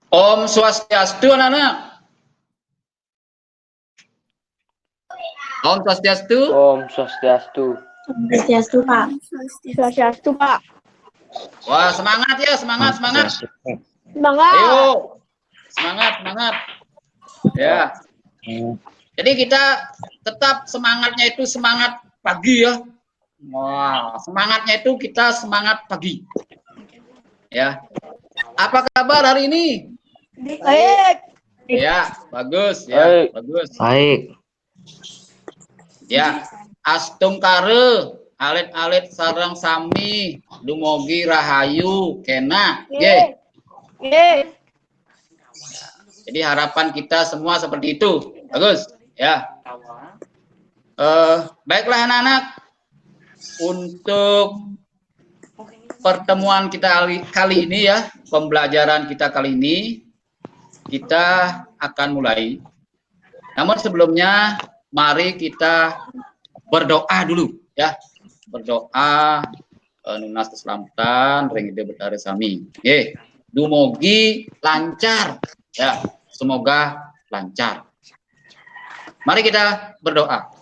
Om Swastiastu, anak-anak. Om Swastiastu. Om Swastiastu. Swastiastu, Pak. Swastiastu, Pak. Wah, semangat ya, semangat. Semangat. Ayo, semangat. Ya. Jadi kita tetap semangatnya itu semangat pagi ya. Wah, semangatnya itu kita semangat pagi. Ya. Apa kabar hari ini? Baik. Ya, bagus ya, bagus. Baik. Ya, astungkare, alit-alit sareng sami, dumugi rahayu, kena. Ye. Jadi harapan kita semua seperti itu. Bagus, ya. Baiklah anak-anak. Untuk pertemuan kita kali ini ya, pembelajaran kita kali ini, kita akan mulai. Namun sebelumnya, mari kita berdoa dulu ya. Berdoa nunas keselamatan ring ide betare sami. Nggih, dumugi lancar ya. Semoga lancar. Mari kita berdoa.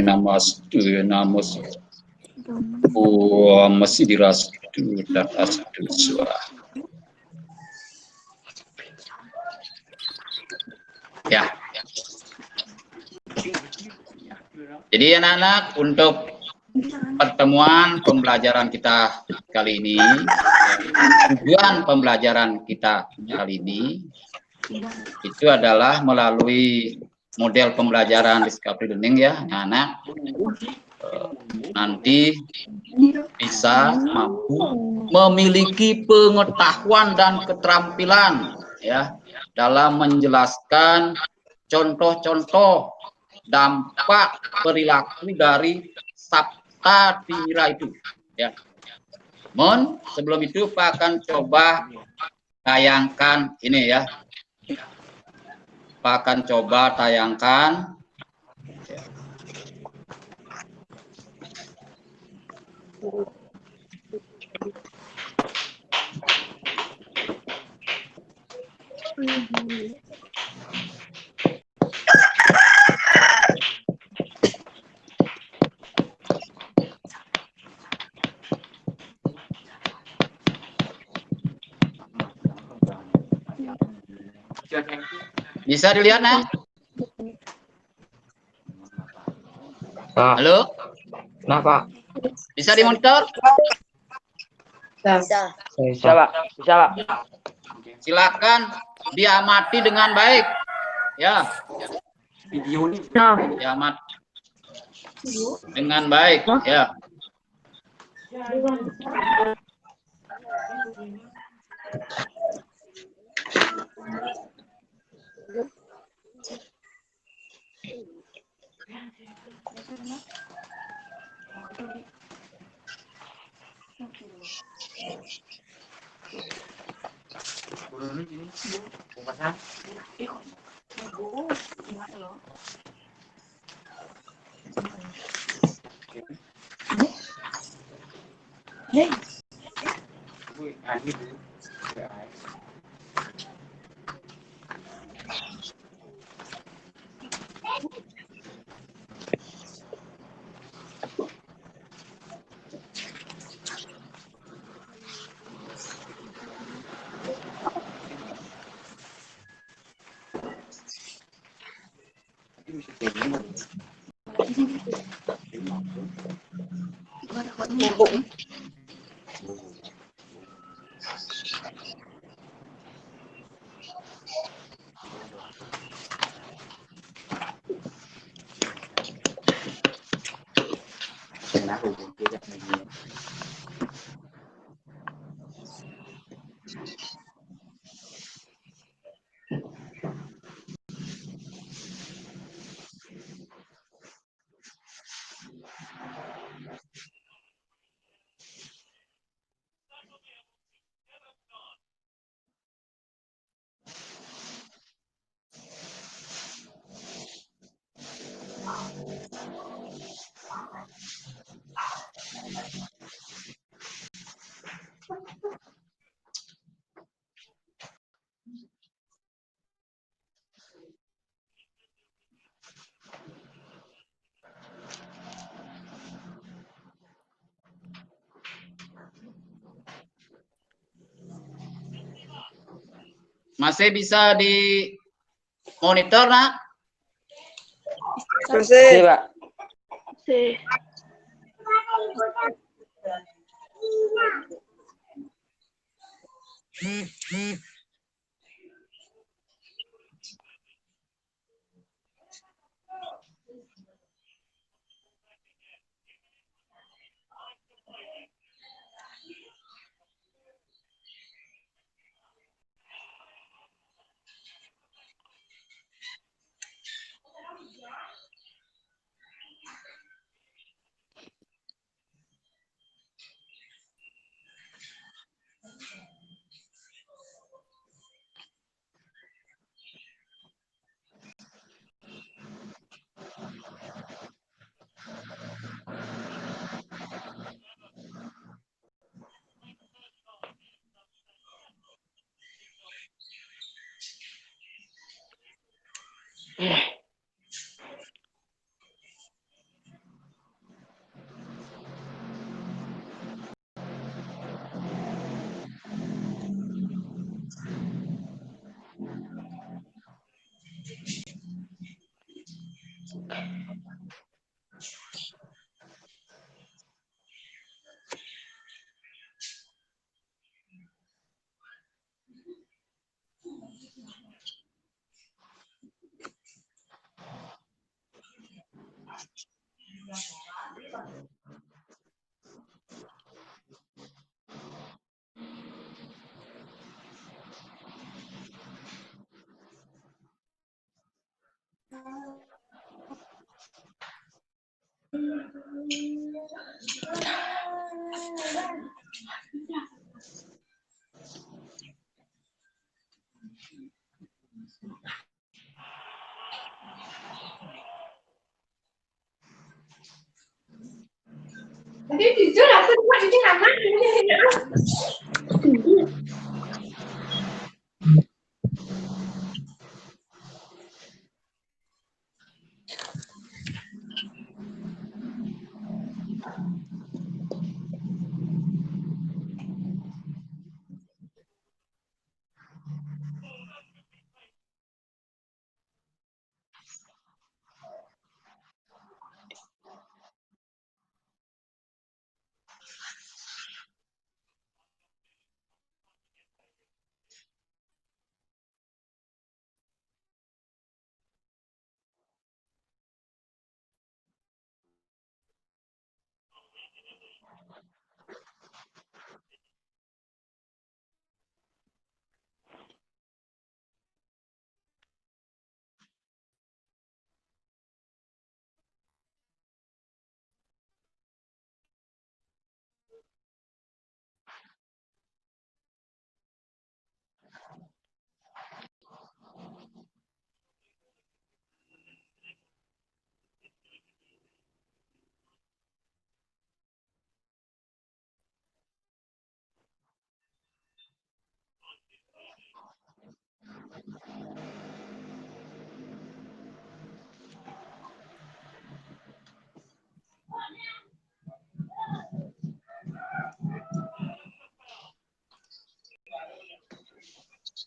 Namus. Masih diras dan asduswa. Ya. Jadi anak-anak, untuk pertemuan pembelajaran kita kali ini, tujuan pembelajaran kita kali ini itu adalah melalui model pembelajaran discovery learning ya, anak-anak nanti bisa mampu memiliki pengetahuan dan keterampilan ya dalam menjelaskan contoh-contoh dampak perilaku dari sabta tira itu ya. Sebelum itu Pak akan coba tayangkan ini ya. Pak akan coba tayangkan bisa dilihat nah? Halo? Nah, Pak. Bisa dimonitor? Bisa. Bisa, Pak. Bisa, Pak. Silakan diamati dengan baik. Ya. Diamati dengan baik, ya. Masih bisa di monitor, nak? Masih, Pak. Si.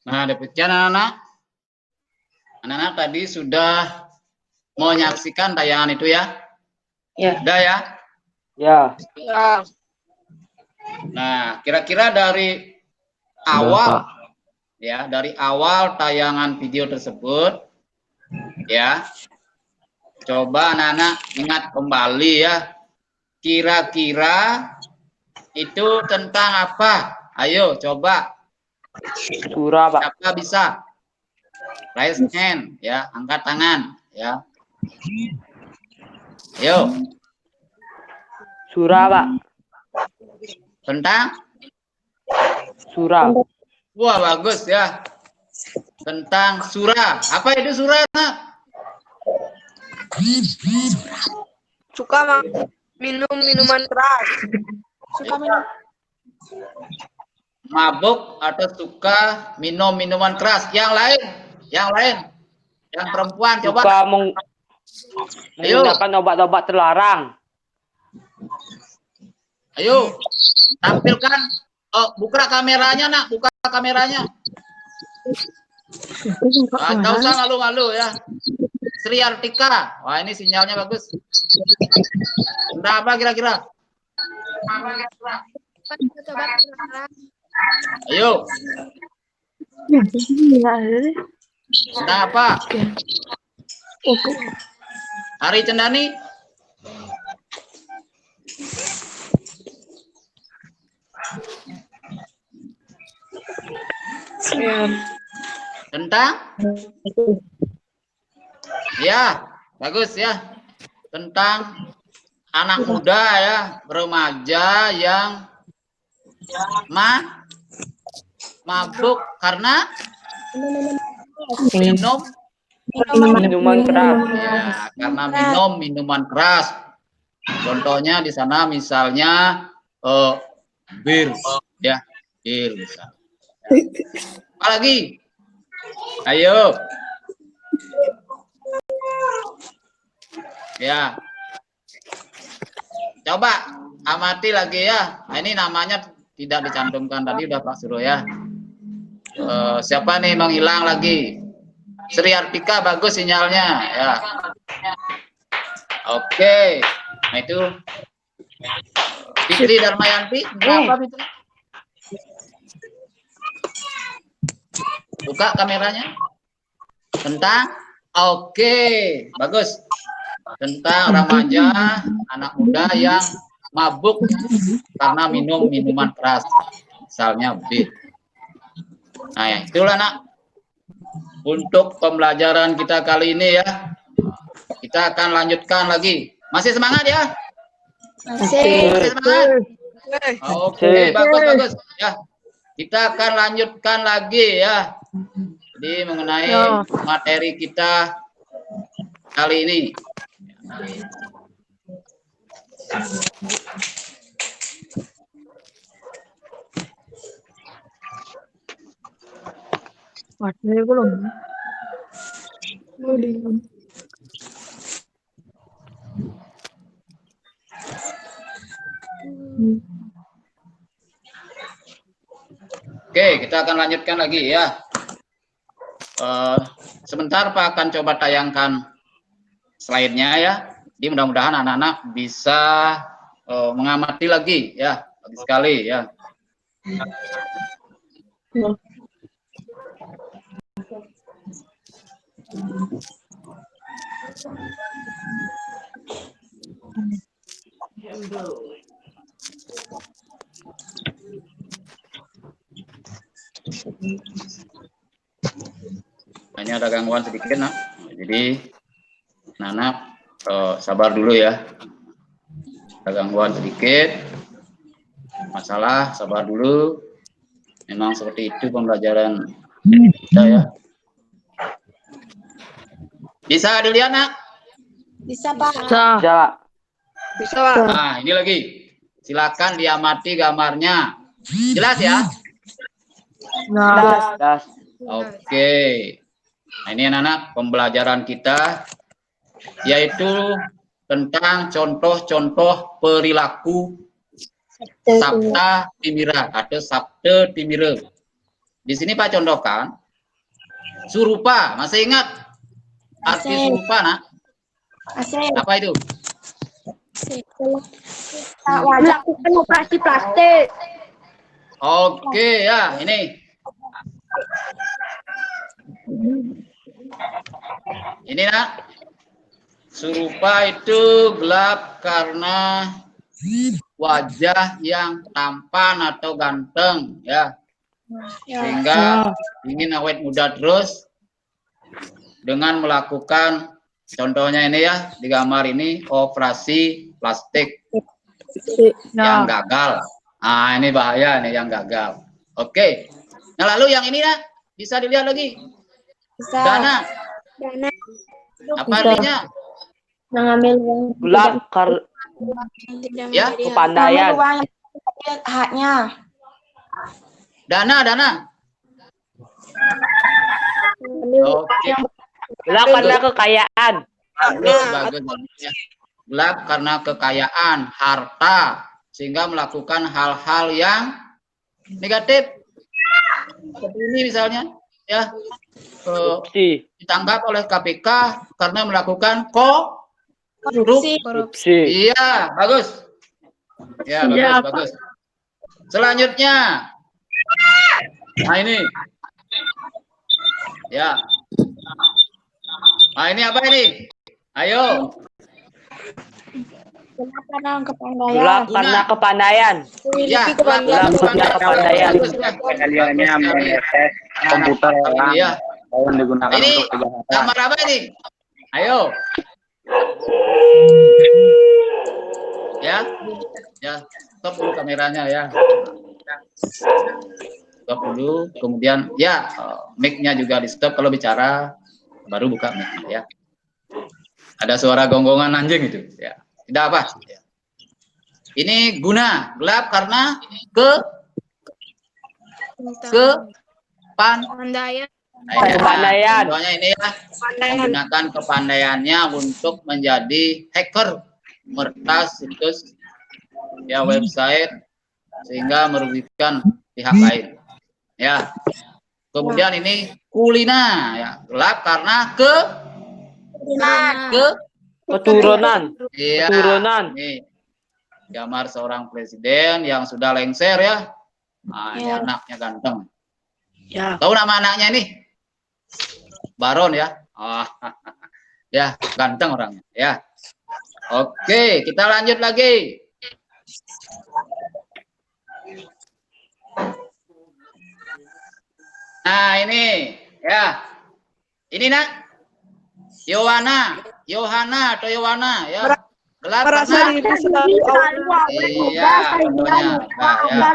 Nah, demikian anak-anak. Anak-anak tadi sudah menyaksikan tayangan itu ya? Ya. Sudah ya? Ya. Ya. Nah, kira-kira dari awal ya, dari awal tayangan video tersebut ya. Coba anak-anak ingat kembali ya. Kira-kira itu tentang apa? Ayo coba. Surah, Pak. Siapa bisa? Raise hand ya, angkat tangan ya. Ayo. Surah, Pak. Tentang? Surah. Wah, bagus ya. Tentang surah. Apa itu surah, nak? Suka minum minuman keras. Suka minum. Mabuk atau suka minum minuman keras. Yang lain, yang perempuan coba. Suka Ayo, menggunakan obat-obat terlarang. ayo, tampilkan. Oh, buka kameranya, nak. Buka kameranya. Nggak usah malu-malu ya. Sri Artika. Wah, ini sinyalnya bagus. Tentang apa kira-kira? Ayo. Tentang apa? Hari Cendani. Tentang? Ya, bagus ya. Tentang anak muda ya, remaja yang mabuk karena minum Minuman keras. ya, karena minum minuman keras. Contohnya di sana misalnya bir ya, bir misalnya. Apa lagi? Ayo. Ya. Coba amati lagi ya. Nah, ini namanya tidak dicantumkan tadi udah Pak Suruh ya. Siapa nih menghilang lagi? Sri Artika bagus sinyalnya ya. Oke. Nah itu Fitri Darmayanti. Berapa Fitri? Buka kameranya. Tentang oke, bagus. Tentang remaja anak muda yang mabuk karena minum minuman keras, misalnya bir. Nah, ya, itulah nak untuk pembelajaran kita kali ini ya. Kita akan lanjutkan lagi. Masih semangat ya? Masih. Masih semangat? Oke, bagus ya. Kita akan lanjutkan lagi ya. Jadi mengenai materi kita kali ini. Oke, kita akan lanjutkan lagi ya. Sebentar Pak akan coba tayangkan slide-nya ya. Jadi mudah-mudahan anak-anak bisa mengamati lagi ya, bagus sekali ya. Hanya ada gangguan sedikit nak. Jadi anak sabar dulu ya. Ada gangguan sedikit. Masalah sabar dulu. Memang seperti itu pembelajaran kita ya. Bisa dilihat nak? Bisa Pak. Bisa. Bisa Pak. Nah ini lagi. Silakan diamati gambarnya. Jelas ya? Das. Oke. Nah, ini anak-anak pembelajaran kita yaitu tentang contoh-contoh perilaku sabda timira atau sabda timira. Di sini Pak contohkan surupa. Masih ingat arti surupa nak? Apa itu? Melakukan operasi plastik. Oke ya, ini. Ini nak. Surupa itu gelap karena wajah yang tampan atau ganteng ya. Sehingga ingin awet muda terus dengan melakukan contohnya ini ya di gambar ini operasi plastik yang gagal. Nah ini bahaya nih yang gagal. Oke. Nah lalu yang ini ya bisa dilihat lagi. Bisa. Dana. Apa artinya? Mengambil Gelap Ya. kepandaian. haknya. Dana. Oke. Gelap karena kekayaan. Bagus. Ya. Gelap karena kekayaan, harta, sehingga melakukan hal-hal yang negatif. Seperti ini misalnya, ya Korupsi. ditangkap oleh KPK karena melakukan korupsi. Korupsi. Iya, bagus. Ya, bagus. Selanjutnya, nah ini, ya. Nah ini apa ini? Ayo. Gelap karena kepandaian. Gelap karena kepandaian. Ya, gelap Gelap karena kepandaian. Bagus, ya. Kaliannya Bagus sekali. mengakses Nah, komputer kali orang ini ya. yang digunakan Ini untuk kejahatan. gambar apa ini? Ayo. Ya, stop dulu kameranya ya. Stop dulu, kemudian ya mic-nya juga di stop kalau bicara, baru buka mic-nya ya. Ada suara gonggongan anjing itu ya. Tidak apa. Ya. Ini guna gelap karena Kepandaian. Kepandaian. Contohnya ini ya, menggunakan kepandaiannya untuk menjadi hacker, meretas situs ya website sehingga merugikan pihak lain. Ya. Kemudian ini kulina ya, gelap karena Keturunan. iya, Keturunan. ini gambar seorang presiden yang sudah lengser ya. Nah, ini Ya. anaknya ganteng. Ya. Tahu nama anaknya ini? Baron ya. Oh, ya, ganteng orangnya ya. Oke, kita lanjut lagi. Nah, ini ya. Ini nak Yohana atau Yohana ya. Gelap karena iya, contohnya. Nah, ya.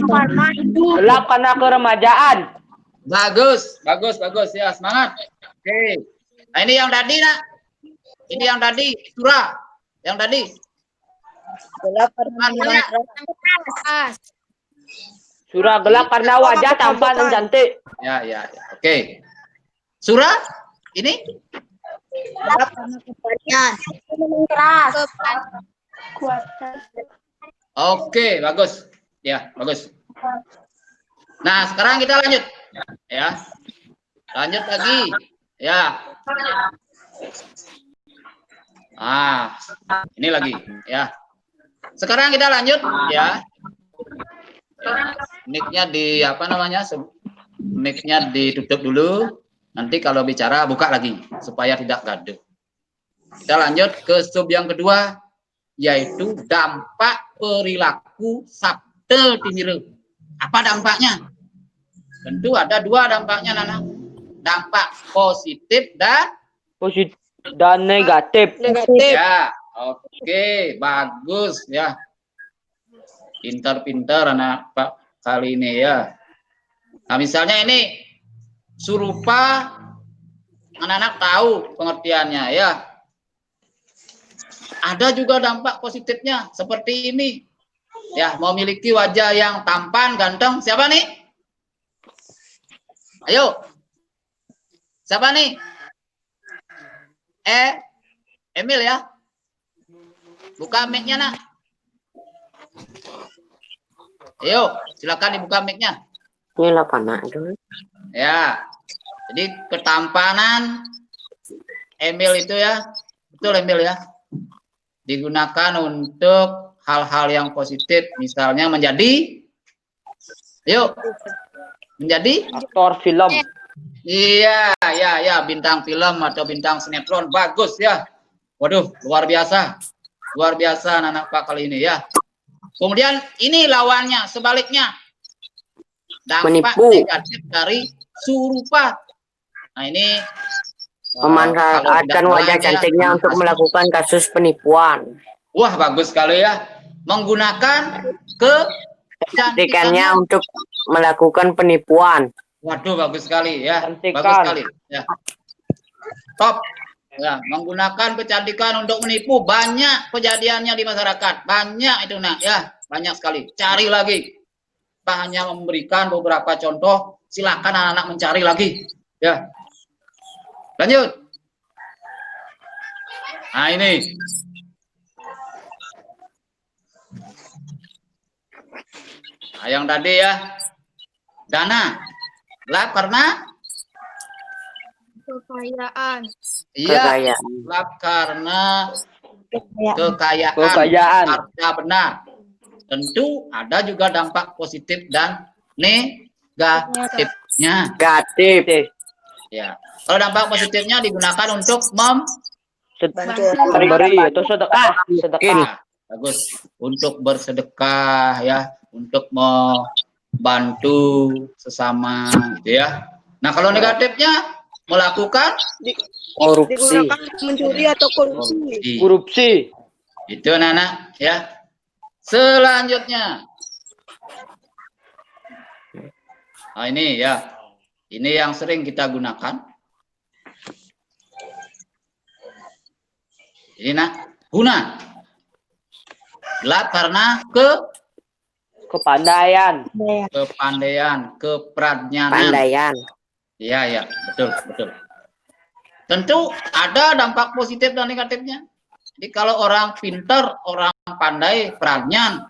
Karena itu. Gelap karena keremajaan. Bagus ya, semangat. Oke. Nah, ini yang tadi nak. Ini yang tadi surah. Yang tadi. Gelap karena Surah gelap karena wajah tampan dan cantik. Ya. Oke. Surah ini gelap karena kepandaian. Keras. oke, bagus. Ya, bagus. Nah, sekarang kita lanjut. Ya. Lanjut lagi. Ya. Ah, ini lagi ya. Sekarang kita lanjut ya. Mic-nya di apa namanya? Mic-nya ditutup dulu. Nanti kalau bicara buka lagi supaya tidak gaduh. Kita lanjut ke sub yang kedua, yaitu dampak perilaku sabte timiru. Apa dampaknya? Tentu ada dua dampaknya, Nana. Dampak positif dan negatif. ya. Oke, bagus ya. Pintar-pintar anak Pak kali ini ya. Nah, misalnya ini surupa, anak-anak tahu pengertiannya ya. Ada juga dampak positifnya seperti ini. Ya, memiliki wajah yang tampan, ganteng. Siapa nih? Ayo. Siapa nih? Emil ya. Buka mic-nya, nak. Ayo, silakan dibuka mic-nya. Ini lah panak dulu. Ya. Jadi ketampanan Emil itu ya. Betul Emil ya. Digunakan untuk hal-hal yang positif, misalnya menjadi Aktor film. Iya, ya, bintang film atau bintang sinetron. Bagus ya. Waduh, luar biasa. Luar biasa anak-anak Pak kali ini ya. Kemudian ini lawannya, sebaliknya. Dampak Menipu. negatif dari surupa. Nah, ini Memanfaatkan wajah cantiknya untuk melakukan kasus penipuan. Wah, bagus sekali ya. Menggunakan Cantikannya untuk melakukan penipuan. Waduh, bagus sekali ya. Cantikan. Bagus sekali ya. Top. Ya, menggunakan kecantikan untuk menipu, banyak kejadiannya di masyarakat. Banyak itu nak ya, banyak sekali. Cari lagi. Kita hanya memberikan beberapa contoh, silakan anak-anak mencari lagi. Ya. Lanjut. Nah, ini. Nah, yang tadi ya. Dana. Gelap karena Kekayaan. iya, Kekayaan. gelap karena Kekayaan. kekayaan, Kekayaan. harta benda. Tentu ada juga dampak positif dan negatifnya. Negatif. Ya, kalau dampak positifnya digunakan untuk Memberi atau sedekah. Sedekah. Ya, bagus. Untuk bersedekah ya, untuk membantu sesama gitu ya. Nah, kalau negatifnya melakukan Korupsi. Digunakan untuk mencuri atau korupsi. Korupsi. itu anak-anak ya. Selanjutnya. Nah, ini ya. Ini yang sering kita gunakan. Ini guna. Gelap karena Kepandaian. kepandaian, kepradnyanan. Pandaian. Iya, ya, betul, betul. Tentu ada dampak positif dan negatifnya. Jadi kalau orang pintar, orang pandai, pradnyan,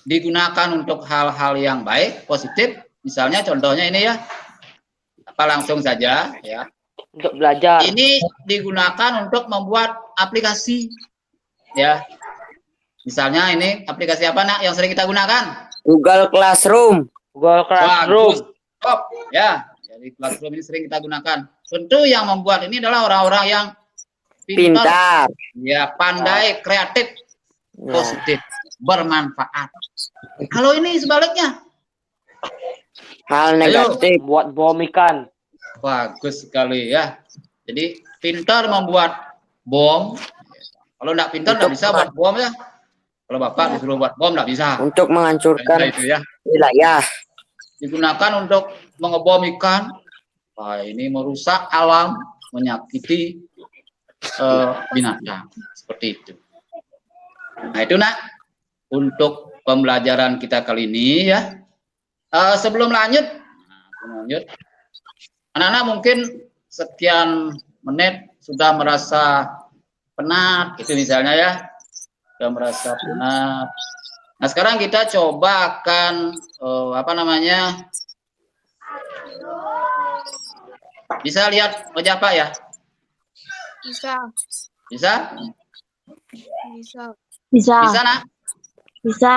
digunakan untuk hal-hal yang baik, positif, misalnya contohnya ini ya, apa langsung saja ya. Untuk belajar. Ini digunakan untuk membuat aplikasi, ya. Misalnya ini aplikasi apa nak yang sering kita gunakan? Google Classroom. Google Classroom. Bagus. Top, ya. Jadi Classroom ini sering kita gunakan. Tentu yang membuat ini adalah orang-orang yang pintar, ya, pandai, kreatif, positif, bermanfaat. Kalau ini sebaliknya, Hal negatif. Buat bom ikan. bagus sekali ya. Jadi pintar membuat bom. Kalau nggak pintar nggak bisa buat bom ya. Kalau bapak disuruh buat bom nggak bisa. Untuk menghancurkan Itu ya. wilayah. Digunakan untuk mengebom ikan. Wah, ini merusak alam, menyakiti binatang seperti itu. Nah itu nak untuk pembelajaran kita kali ini ya. Sebelum lanjut, anak-anak mungkin sekian menit sudah merasa penat, itu misalnya ya, sudah merasa penat. Nah sekarang kita coba akan apa namanya? Bisa lihat wajah Pak ya? Bisa. Bisa? Bisa. Bisa nak? Bisa.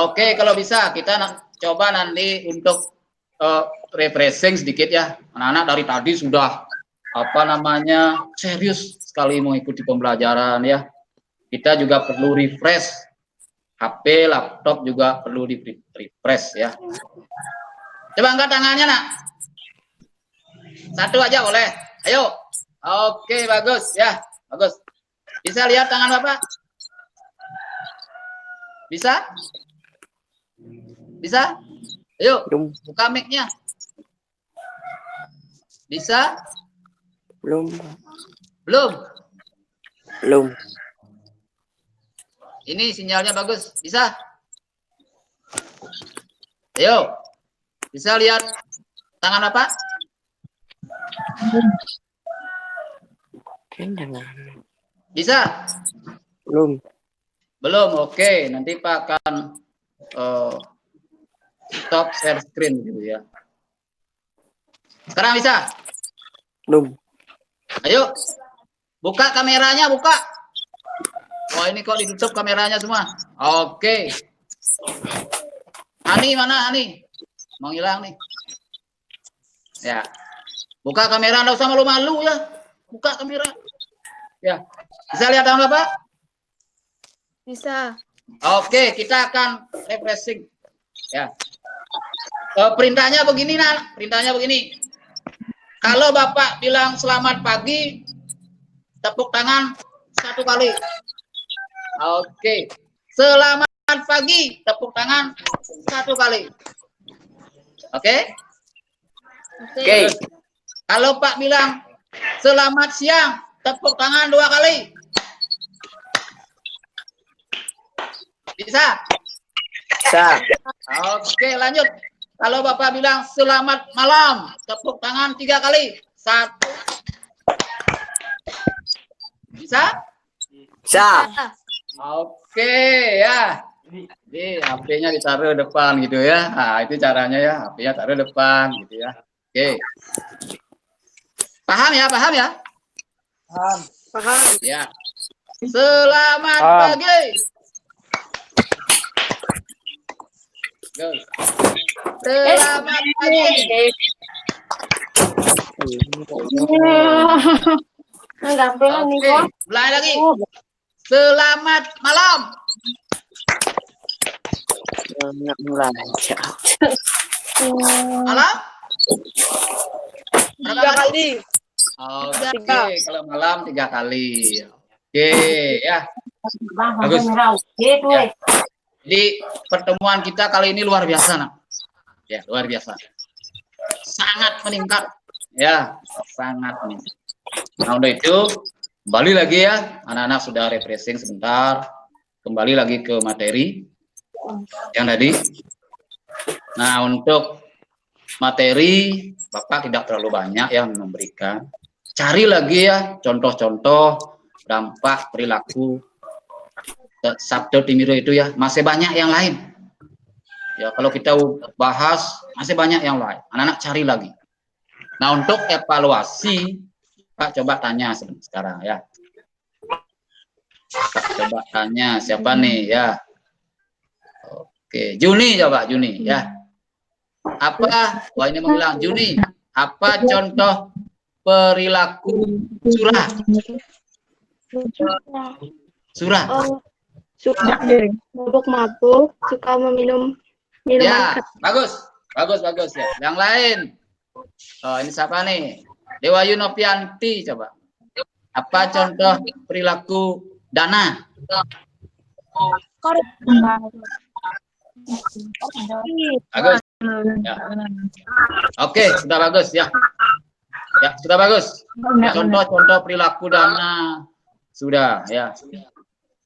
Oke, kalau bisa kita coba nanti untuk refreshing sedikit ya. Anak-anak dari tadi sudah apa namanya serius sekali mengikuti pembelajaran ya. Kita juga perlu refresh. HP, laptop juga perlu di refresh ya. Coba angkat tangannya nak. Satu aja boleh. Ayo. Oke, bagus ya. Bagus. Bisa lihat tangan Bapak? Bisa? Bisa? Ayo, buka mic-nya. Bisa? Belum. Belum? Belum. Ini sinyalnya bagus. Bisa? Ayo. Bisa lihat tangan apa? Bisa? Belum. Belum. Oke, nanti Pak akan stop share screen gitu ya. Sekarang bisa? Belum. Ayo. Buka kameranya, buka. Wah, ini kok ditutup kameranya semua. Oke. Ani mana Ani? Mau hilang nih. Ya. Buka kamera, enggak usah malu-malu ya. Buka kamera. Ya. Bisa lihat tangan Bapak? Bisa. Oke, kita akan refreshing. Ya. Perintahnya begini, Nak. Perintahnya begini. Kalau Bapak bilang selamat pagi, tepuk tangan 1 kali. Oke. Selamat pagi, tepuk tangan 1 kali. Oke? Oke. Kalau Pak bilang selamat siang, tepuk tangan 2 kali. Bisa? Bisa. Oke, lanjut. Kalau Bapak bilang selamat malam, tepuk tangan 3 kali. 1. Bisa? Bisa. Oke, ya. Jadi HP-nya ditaruh depan gitu ya. Nah, itu caranya ya, HP-nya taruh depan gitu ya. Oke. Paham ya, paham ya? Paham. Ya. Selamat Paham. pagi. Good. Selamat pagi. Oke, mulai lagi. Selamat malam. Malam? Berapa Tiga kali? kali. Oke, kalau malam 3 kali. Oke, ya. Bagus. Ya. Jadi pertemuan kita kali ini luar biasa, nak. Ya, luar biasa. Sangat meningkat. Ya, sangat meningkat. Nah, untuk itu kembali lagi ya, anak-anak sudah refreshing sebentar. Kembali lagi ke materi yang tadi. Nah, untuk materi Bapak tidak terlalu banyak yang memberikan. Cari lagi ya contoh-contoh dampak perilaku Sabda Timiro itu ya, masih banyak yang lain. Ya, kalau kita bahas masih banyak yang lain. Anak-anak cari lagi. Nah, untuk evaluasi Pak coba tanya sekarang ya. Pak coba tanya siapa nih ya. Oke, Juni coba Juni ya. Apa? Wah, ini menghilang. Juni, apa contoh perilaku surah? Surah. Suka mabuk, suka meminum minuman Ya, bagus. Bagus ya. Yang lain. Oh, ini siapa nih? Dewa Yunopianti coba. Apa contoh perilaku Dana? Bagus. Ya. Oke, sudah bagus ya. Ya, sudah bagus. Contoh-contoh perilaku Dana sudah ya.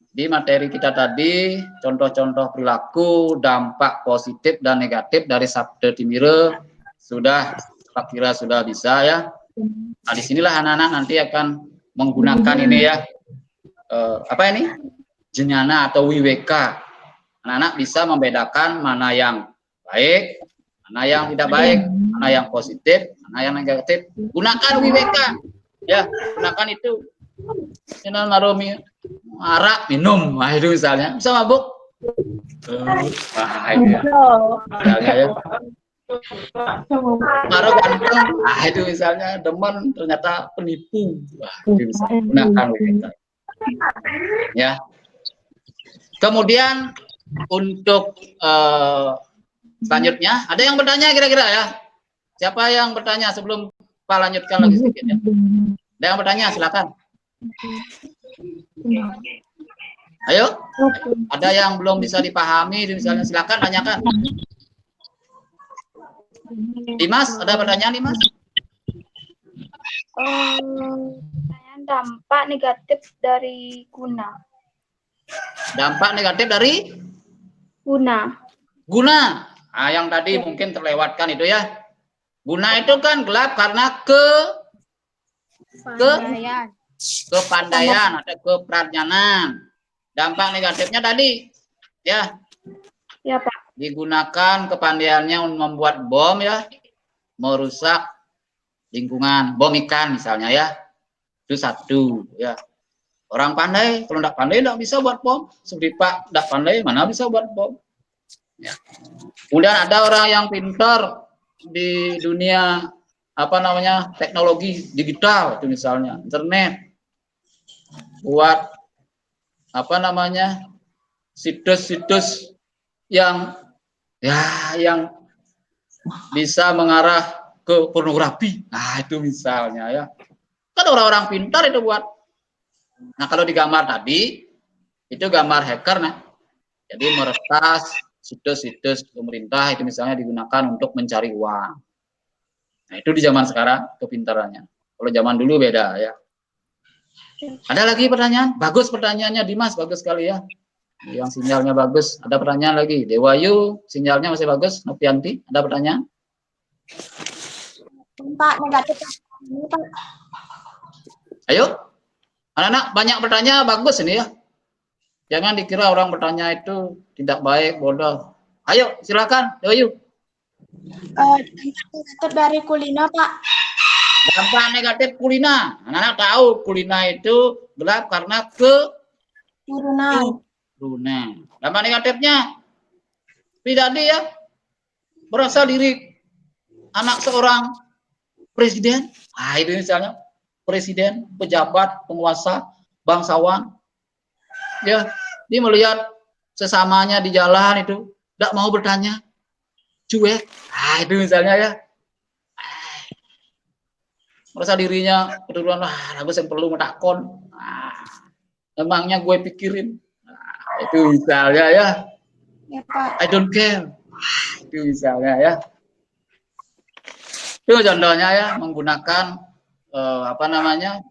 Di materi kita tadi, contoh-contoh perilaku, dampak positif dan negatif dari Sabda Timiro sudah, Pak kira sudah bisa ya. Nah, disinilah anak-anak nanti akan menggunakan ini ya, apa ini? Jenjana atau WWK. Anak-anak bisa membedakan mana yang baik, mana yang tidak baik, mana yang positif, mana yang negatif. Gunakan WWK, ya, gunakan itu. Channel Maromi arak minum, nah itu misalnya bisa mabuk, itu ya, misalnya ya. Maro ganteng, nah itu misalnya demen ternyata penipu, wah itu bisa gunakan kita. Ya. Kemudian untuk selanjutnya ada yang bertanya kira-kira ya? Siapa yang bertanya sebelum Pak lanjutkan lagi sedikit ya? Ada yang bertanya silakan. Ayo, ada yang belum bisa dipahami, misalnya silakan tanyakan. Dimas, ada pertanyaan Dimas? Dampak negatif dari guna. Dampak negatif dari Guna. guna. Nah, yang tadi mungkin terlewatkan itu ya. Guna itu kan gelap karena kepandaian atau kepradyanan. Dampak negatifnya tadi ya. Ya, Pak. Digunakan kepandaiannya untuk membuat bom ya, merusak lingkungan, bom ikan misalnya ya. Itu satu ya. Orang pandai, kalau tidak pandai tidak bisa buat bom. Seperti Pak tidak pandai, mana bisa buat bom. Ya. Kemudian ada orang yang pintar di dunia apa namanya teknologi digital itu misalnya internet, buat apa namanya situs-situs yang yang bisa mengarah ke pornografi. Nah itu misalnya ya, kan orang-orang pintar itu buat. Nah kalau di gambar tadi itu gambar hacker, nah jadi meretas situs-situs pemerintah itu misalnya digunakan untuk mencari uang. Nah itu di zaman sekarang kepintarannya. Kalau zaman dulu beda ya. Ada lagi pertanyaan? Bagus pertanyaannya Dimas, bagus sekali ya. Yang sinyalnya bagus. Ada pertanyaan lagi? Dewayu, sinyalnya masih bagus. Nopianti, ada pertanyaan? Pak, negatif. Ayo, anak-anak banyak pertanyaan, bagus ini ya. Jangan dikira orang bertanya itu tidak baik, bodoh. Ayo, silakan, Doyu. Dampak dari kulina, Pak. Dampak negatif kulina. Anak-anak tahu kulina itu gelap karena Turunan. keturunan. Dampak negatifnya pribadi ya, merasa diri anak seorang presiden. Ah, itu misalnya presiden, pejabat, penguasa, bangsawan. Ya, dia melihat sesamanya di jalan itu tidak mau bertanya, cuek. Ah, itu misalnya ya. Merasa dirinya keturunan, aku yang perlu metakon. Emangnya gue pikirin. Itu misalnya ya. Ya, Pak. I don't care. Itu misalnya ya. Itu contohnya ya, menggunakan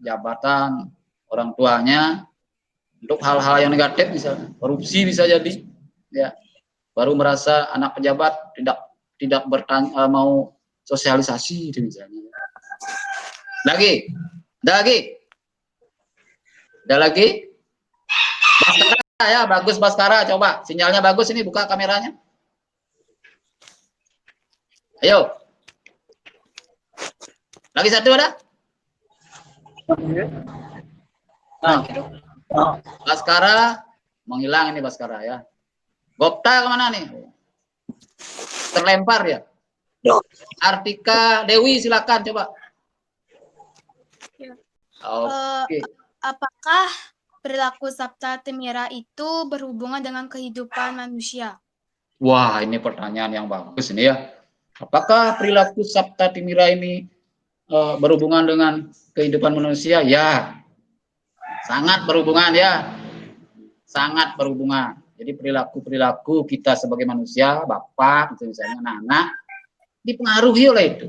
jabatan orang tuanya untuk hal-hal yang negatif, misalnya korupsi bisa jadi, ya. Baru merasa anak pejabat tidak mau sosialisasi, itu misalnya. Ada lagi. Baskara ya, bagus Baskara, coba sinyalnya bagus ini, buka kameranya. Ayo. Lagi satu ada? Baskara menghilang ini Baskara ya. Gopta kemana nih? Terlempar ya. Artika Dewi silakan coba. Oke. Apakah perilaku Sabta Timira itu berhubungan dengan kehidupan manusia? Wah, ini pertanyaan yang bagus ini ya. Apakah perilaku Sabta Timira ini berhubungan dengan kehidupan manusia? Ya, sangat berhubungan ya. Sangat berhubungan. Jadi perilaku kita sebagai manusia, bapak, misalnya anak-anak, dipengaruhi oleh itu.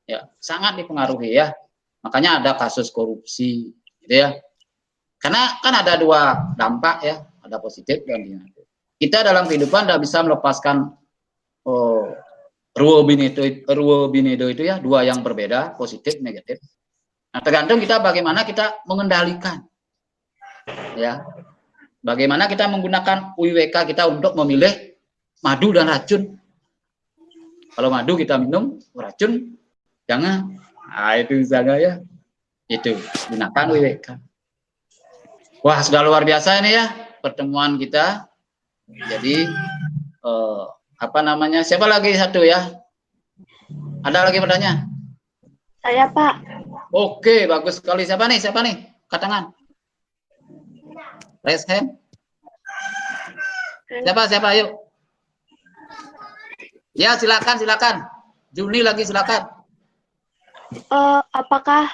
Ya, sangat dipengaruhi ya. Makanya ada kasus korupsi, gitu ya. Karena kan ada dua dampak ya, ada positif dan negatif. Kita dalam kehidupan tidak bisa melepaskan Ruo Binedo itu ya, dua yang berbeda, positif, negatif. Nah, tergantung kita bagaimana kita mengendalikan, ya. Bagaimana kita menggunakan UIWK kita untuk memilih madu dan racun. Kalau madu kita minum, racun jangan. Nah, itu misalnya ya, itu gunakan UIWK. Wah, sudah luar biasa ini ya pertemuan kita. Jadi siapa lagi satu ya? Ada lagi pertanyaan? Saya, Pak. Oke, bagus sekali. Siapa nih? Angkat tangan. Raise hand. Siapa? Yuk. Ya, silakan. Juni lagi silakan. Apakah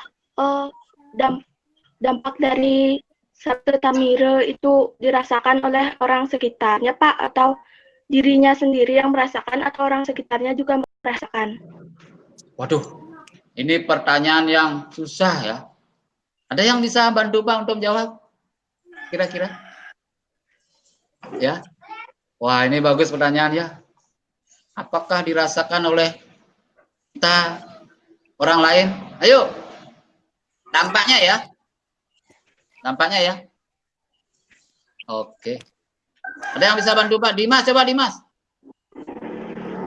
dampak dari Sabta Timira itu dirasakan oleh orang sekitarnya, Pak, atau dirinya sendiri yang merasakan atau orang sekitarnya juga merasakan? Waduh, ini pertanyaan yang susah ya. Ada yang bisa bantu Pak untuk menjawab? Kira-kira? Ya. Wah, ini bagus pertanyaan ya. Apakah dirasakan oleh kita orang lain? Ayo. Dampaknya ya. Oke. Ada yang bisa bantu Pak? Dimas, coba Dimas.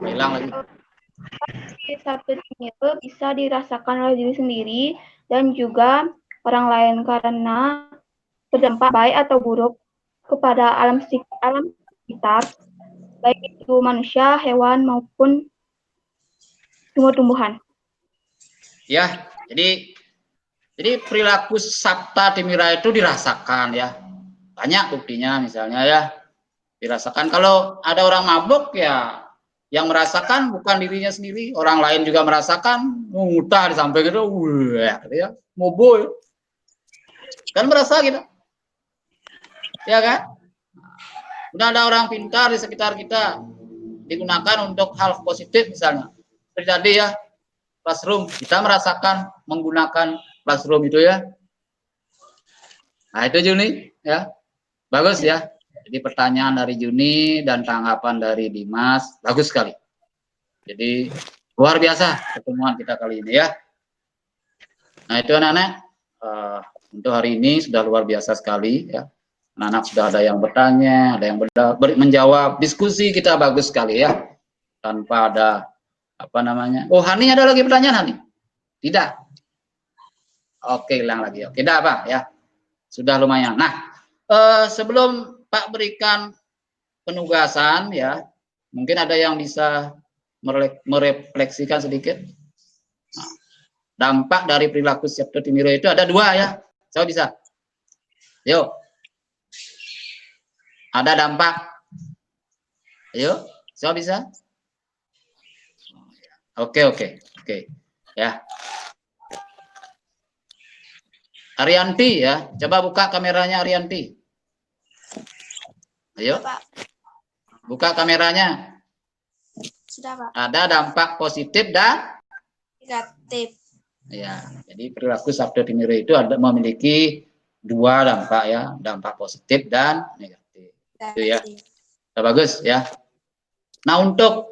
Hilang lagi. Sabta Timira bisa dirasakan oleh diri sendiri dan juga orang lain karena berdampak baik atau buruk kepada alam sekitar, baik itu manusia, hewan maupun tumbuh-tumbuhan. Ya, jadi perilaku Sabta Timira itu dirasakan ya. Banyak buktinya misalnya ya. Dirasakan kalau ada orang mabuk ya, yang merasakan bukan dirinya sendiri, orang lain juga merasakan, muntah di samping itu, ya, mabuk. Kan merasa gitu. Ya kan? Udah ada orang pintar di sekitar kita, digunakan untuk hal positif misalnya. Terjadi ya, classroom, kita merasakan menggunakan classroom itu ya. Nah itu Juni ya, bagus ya. Jadi pertanyaan dari Juni dan tanggapan dari Dimas, bagus sekali. Jadi luar biasa pertemuan kita kali ini ya. Nah itu anak-anak, untuk hari ini sudah luar biasa sekali ya. Anak-anak sudah ada yang bertanya, ada yang menjawab. Diskusi kita bagus sekali ya. Tanpa ada apa namanya. Oh, Hani ada lagi pertanyaan, Hani? Tidak. Oke, hilang lagi. Oke, tidak apa ya. Sudah lumayan. Nah, sebelum Pak berikan penugasan ya, mungkin ada yang bisa merefleksikan sedikit. Nah, dampak dari perilaku Sabtu Timiro itu ada 2 ya. Saya bisa. Yuk. Ada dampak. Ayo, saya bisa. Oke. Ya. Arianti ya, coba buka kameranya Arianti. Ayo. Buka kameranya. Sudah, Pak. Ada dampak positif dan Negatif. ya. Jadi perilaku Sabtu Timiro itu memiliki 2 dampak ya, dampak positif dan negatif. Itu ya. Sudah bagus ya. Nah, untuk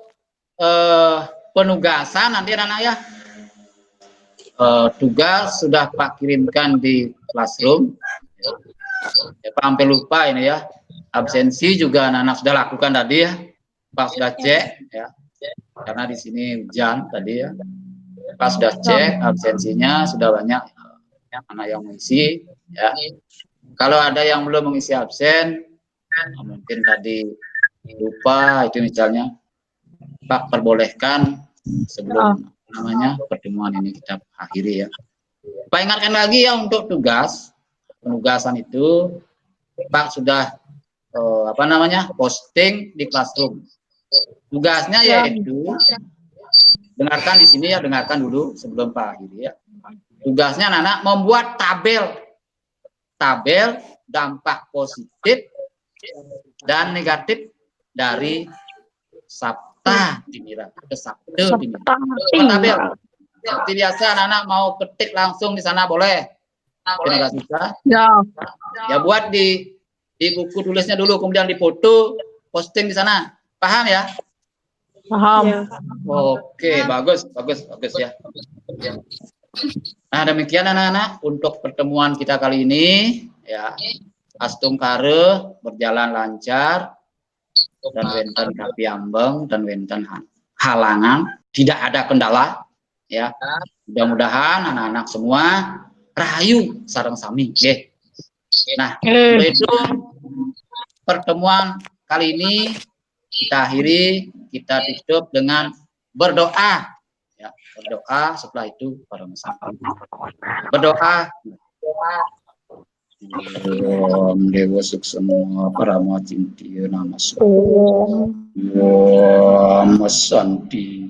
penugasan nanti anak-anak ya, tugas sudah Pak kirimkan di classroom ya, Pak sampai lupa ini ya, absensi juga anak-anak sudah lakukan tadi ya, Pak sudah cek ya, karena di sini hujan tadi ya, Pak sudah cek absensinya sudah banyak anak yang mengisi ya. Kalau ada yang belum mengisi absen, mungkin tadi lupa itu misalnya, Pak perbolehkan sebelum namanya pertemuan ini kita akhiri ya. Pak ingatkan lagi ya, untuk penugasan itu Pak sudah apa namanya, posting di classroom. Tugasnya yaitu, dengarkan di sini ya, dengarkan dulu sebelum Pak akhiri ya. Tugasnya anak-anak membuat tabel dampak positif dan negatif dari Sabta Timira ke Sabtu Timira. Tabel. Seperti biasa anak-anak mau ketik langsung di sana boleh. Tidak susah. Ya buat di buku tulisnya dulu, kemudian difoto, posting di sana. Paham ya? Paham. Oke, bagus ya. Nah, demikian anak-anak untuk pertemuan kita kali ini ya. Astung Kare berjalan lancar dan wenten kapi ambeng dan wenten halangan, tidak ada kendala ya. Mudah-mudahan anak-anak semua rahayu sareng sami nggih. Nah, itu pertemuan kali ini kita akhiri, kita tutup dengan berdoa ya, berdoa. Setelah itu para berdoa. Om Dewa Suksema Parama Cintiya Namaste. Om Santi.